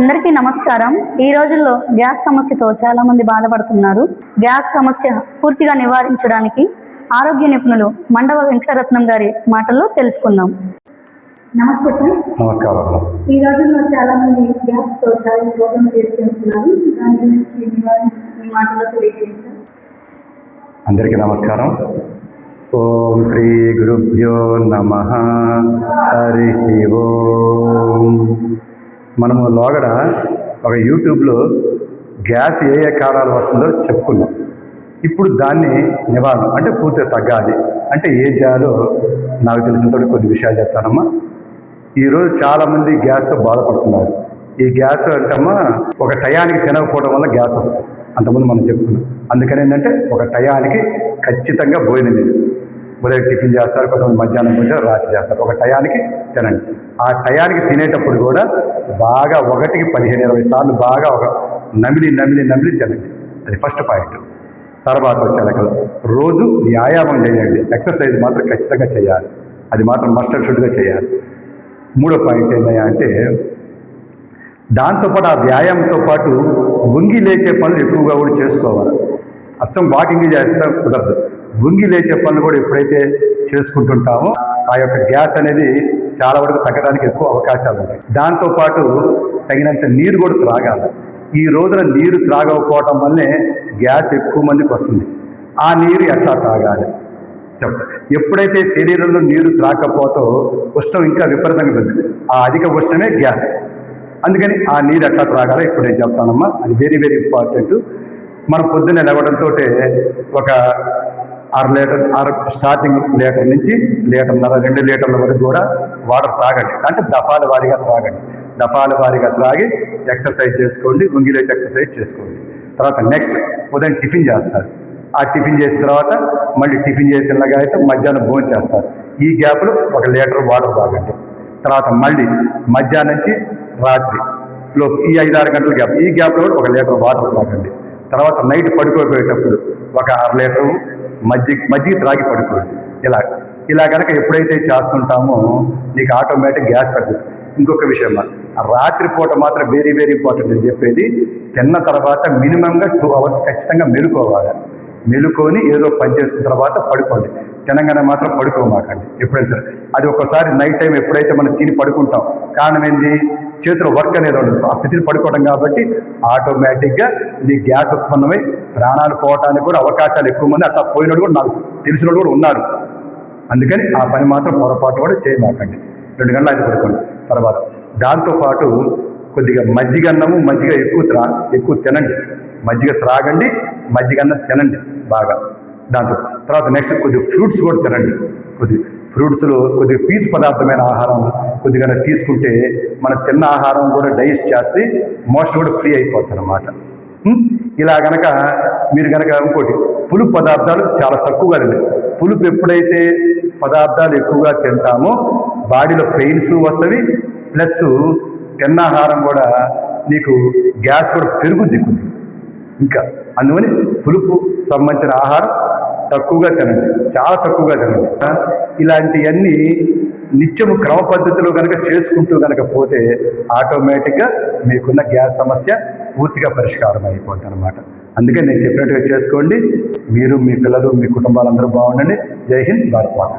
అందరికీ నమస్కారం. ఈ రోజుల్లో గ్యాస్ సమస్యతో చాలా మంది బాధపడుతున్నారు. గ్యాస్ సమస్య పూర్తిగా నివారించడానికి ఆరోగ్య నిపుణులు మండవ వెంకటరత్నం గారి మాటల్లో తెలుసుకుందాం. నమస్తే సార్. నమస్కారం. ఈ రోజుల్లో చాలా మంది గ్యాస్తో చాలా ప్రాబ్లం ఫేస్ చేస్తున్నారు. దాని గురించి మీ మాటల్లో తెలియజేయండి సార్. అందరికీ నమస్కారం. ఓం శ్రీ గురుభ్యో నమః. హరి ఓం. మనము లోగడ ఒక యూట్యూబ్లో గ్యాస్ ఏ కారణాలు వస్తుందో చెప్పుకున్నాం. ఇప్పుడు దాన్ని నివారణ అంటే పూర్తిగా తగ్గాలి అంటే ఏ చేయాలో నాకు తెలిసినంత కొన్ని విషయాలు చెప్తానమ్మా. ఈరోజు చాలామంది గ్యాస్తో బాధపడుతున్నారు. ఈ గ్యాస్ అంటమ్మా ఒక టయానికి తినకపోవడం వల్ల గ్యాస్ వస్తుంది. అంతకుముందు మనం చెప్పుకున్నాం. అందుకని ఏంటంటే ఒక టయానికి ఖచ్చితంగా భోజనం లేదు. ఉదయం టిఫిన్ చేస్తారు, కొంతమంది మధ్యాహ్నం కొంచెం రాత్రి చేస్తారు. ఒక టయానికి తినండి. ఆ టయానికి తినేటప్పుడు కూడా బాగా 1కి 15-20 సార్లు బాగా ఒక నమిలి తినండి. అది ఫస్ట్ పాయింట్. తర్వాత వచ్చేలకలు రోజు వ్యాయామం చేయండి. ఎక్సర్సైజ్ మాత్రం ఖచ్చితంగా చేయాలి. అది మాత్రం మస్ట్ అండ్ షుడ్గా చేయాలి. మూడో పాయింట్ ఏంటంటే అంటే దాంతోపాటు ఆ వ్యాయామంతో పాటు వంగి లేచే పనులు ఎక్కువగా కూడా చేసుకోవాలి. అచ్చం వాకింగ్ చేస్తే కుదరదు. వంగి లేచే పనులు కూడా ఎప్పుడైతే చేసుకుంటుంటామో ఆ యొక్క గ్యాస్ అనేది చాలా వరకు తగ్గడానికి ఎక్కువ అవకాశాలు ఉంటాయి. దాంతోపాటు తగినంత నీరు కూడా త్రాగాలి. ఈ రోజున నీరు త్రాగకపోవటం వల్లే గ్యాస్ ఎక్కువ మందికి వస్తుంది. ఆ నీరు ఎట్లా త్రాగాలి చెప్తా. ఎప్పుడైతే శరీరంలో నీరు త్రాగకపోతో ఉష్ణం ఇంకా విపరీతంగా పెరుగుతుంది. ఆ అధిక ఉష్ణమే గ్యాస్. అందుకని ఆ నీరు ఎట్లా త్రాగాలో ఇప్పుడు నేను చెప్తానమ్మా. అది వెరీ వెరీ ఇంపార్టెంట్. మనం పొద్దున్నే లేవడంతో ఒక 1/2 లీటర్ స్టార్టింగ్ లీటర్ నుంచి 1.5-2 లీటర్ల వరకు కూడా వాటర్ త్రాగండి. అంటే దఫాల వారీగా త్రాగండి. దఫాల వారీగా త్రాగి ఎక్సర్సైజ్ చేసుకోండి. వంగిలేచి ఎక్సర్సైజ్ చేసుకోండి. తర్వాత నెక్స్ట్ ఉదయం టిఫిన్ చేస్తారు. ఆ టిఫిన్ చేసిన తర్వాత మళ్ళీ టిఫిన్ చేసినలాగా అయితే మధ్యాహ్నం భోజనం చేస్తారు. ఈ గ్యాప్లో 1 లీటర్ వాటర్ తాగండి. తర్వాత మళ్ళీ మధ్యాహ్నం నుంచి రాత్రి ఈ 5-6 గంటల గ్యాప్, ఈ గ్యాప్లో కూడా 1 లీటర్ వాటర్ తాగండి. తర్వాత నైట్ పడుకోబోయేటప్పుడు ఒక 1/2 లీటరు మజ్జిగ త్రాగి పడుకోండి. ఇలా కనుక ఎప్పుడైతే చేస్తుంటామో నీకు ఆటోమేటిక్ గ్యాస్ తగ్గుతుంది. ఇంకొక విషయం, రాత్రిపూట మాత్రం వెరీ వెరీ ఇంపార్టెంట్ అని చెప్పేది, తిన్న తర్వాత మినిమంగా 2 అవర్స్ ఖచ్చితంగా మెలుకోవాలి. మెలుకొని ఏదో పని చేసుకున్న తర్వాత పడుకోండి. తినగానే మాత్రం పడుకోమాకండి ఎప్పుడైనా సరే. అది ఒక్కసారి నైట్ టైం ఎప్పుడైతే మనం తిని పడుకుంటాం, కారణం ఏంది, చేతిలో వర్క్ అనేది ఉండదు. ఆ తిని పడుకోవడం కాబట్టి ఆటోమేటిక్గా నీ గ్యాస్ ఉత్పన్నమై ప్రాణాలు పోవటానికి కూడా అవకాశాలు ఎక్కువ మంది అట్లా పోయినోడు కూడా నాకు తెలిసిన కూడా ఉన్నారు. అందుకని ఆ పని మాత్రం పొరపాటు కూడా చేయమాకండి. 2 గంటలు అయితే పడుకోండి. తర్వాత దాంతోపాటు కొద్దిగా మజ్జిగ ఎక్కువ తినండి. మజ్జిగ త్రాగండి, మజ్జిగన్నం తినండి బాగా. దాంతో తర్వాత నెక్స్ట్ కొద్దిగా ఫ్రూట్స్ కూడా తినండి. ఫ్రూట్స్లో కొద్దిగా పీచు పదార్థమైన ఆహారం కొద్దిగా తీసుకుంటే మన తిన్న ఆహారం కూడా డైజెస్ట్ చేస్తే మోషన్ కూడా ఫ్రీ అయిపోతుంది అన్నమాట. ఇలా కనుక మీరు కనుక ఇంకోటి, పులుపు పదార్థాలు చాలా తక్కువగా తినండి. పులుపు ఎప్పుడైతే పదార్థాలు ఎక్కువగా తింటామో బాడీలో పెయిన్స్ వస్తుంది, ప్లస్ తిన్న ఆహారం కూడా నీకు గ్యాస్ కూడా పెరుగుద్ది కొద్దిగా. ఇంకా అందువని పులుపు సంబంధించిన ఆహారం తక్కువగా తినండి, చాలా తక్కువగా తినండి. ఇలాంటివన్నీ నిత్యము క్రమ పద్ధతిలో కనుక చేసుకుంటూ కనుక పోతే ఆటోమేటిక్గా మీకున్న గ్యాస్ సమస్య పూర్తిగా పరిష్కారం అయిపోతుంది అనమాట. అందుకని నేను చెప్పినట్టుగా చేసుకోండి. మీరు, మీ పిల్లలు, మీ కుటుంబాలందరూ బాగుండండి. జై హింద్, భారత్ మాతా.